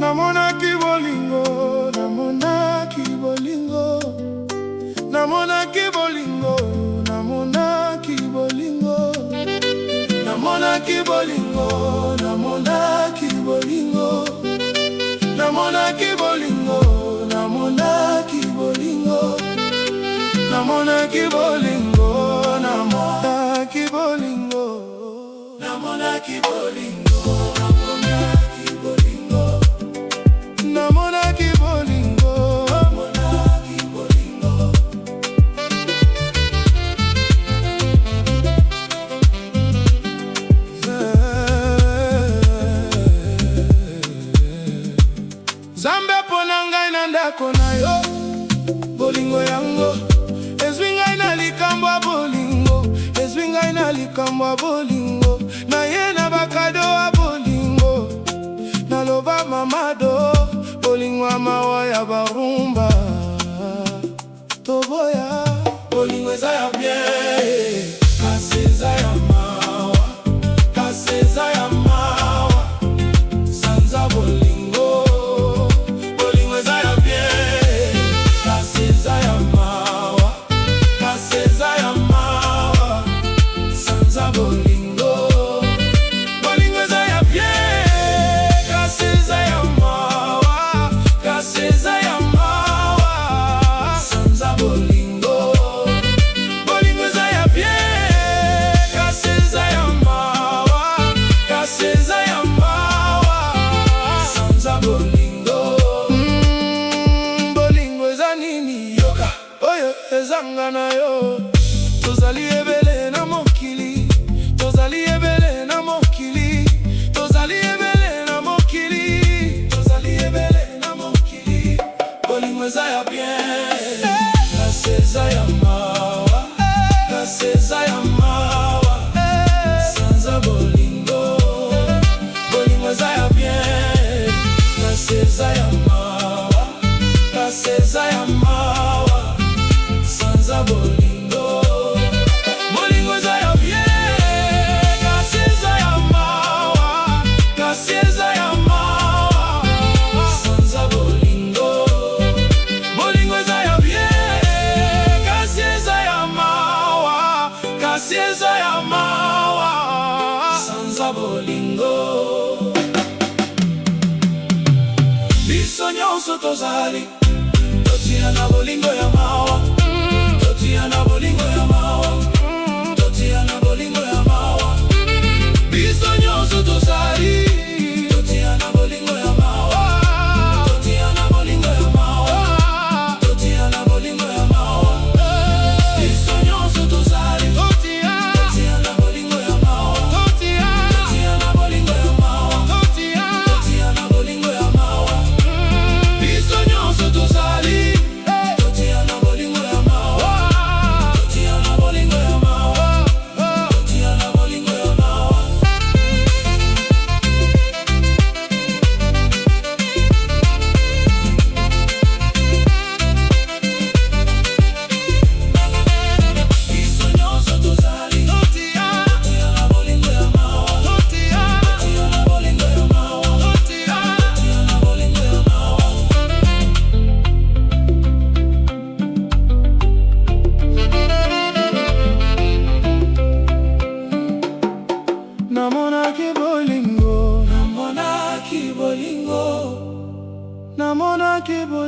Namonaki bolingo, namonaki bolingo, namonaki bolingo, namonaki bolingo, namonaki bolingo, namonaki bolingo, namonaki bolingo, namonaki bolingo, namonaki bolingo, namonaki bolingo, namonaki bolingo, namonaki bolingo, namonaki bolingo, namonaki bolingo. Zambe pona ngai na ndako na yo, bolingo yango ezwi ngai na likambo ya bolingo, ezwi ngai na likambo ya bolingo, na ye na bakado ya bolingo, naloba mamado, bolingo ya mawa ya barumba, toboya bolingo eza ya bien, kasi eza ya mawa, kasi eza ya mawa, sanza bolingo, bolingo eza ya bien, kasi eza ya mawa, kasi eza ya mawa, sanza bolingo, bolingo eza ya bien, kasi eza ya mawa, kasi eza ya mawa, sanza bolingo, bolingo eza ya bien, kasi eza ya mawa, kasi eza ya mawa, sanza bolingo. Bolingo eza nini yoka oyo ezanga na yo, tozali ebele na mokili, tozali ebele na mokili, tozali ebele na mokili, tozali ebele na mokili, bolingo eza ya bien, kasi eza ya mawa, kasi eza ya mawa, sanza bolingo, bolingo eza ya bien, kasi eza ya mawa, kasi eza ya mawa, sanza bolingo, bolingo eza ya bien, kasi eza ya mawa, kasi eza ya mawa, sanza bolingo, bolingo eza ya bien, kasi eza ya mawa, kasi eza ya mawa, sanza bolingo. Biso nyonso tozali totia na bolingo ya mawa, totia na bolingo ya mawa, totia na bolingo ya mawa. Biso nyonso tozali totia na bolingo ya mawa, totia na bolingo ya mawa, totia na bolingo ya mawa. Biso nyonso tozali totia na bolingo ya mawa, totia na bolingo ya mawa, totia na bolingo ya mawa. Biso nyonso tozali totia na bolingo ya mawa, totia na bolingo ya mawa, totia na bolingo ya mawa. Biso nyonso tozali totia na bolingo ya mawa, totia na bolingo ya mawa, totia na bolingo ya mawa. Namonaki bolingo, namonaki bolingo, namonaki bolingo.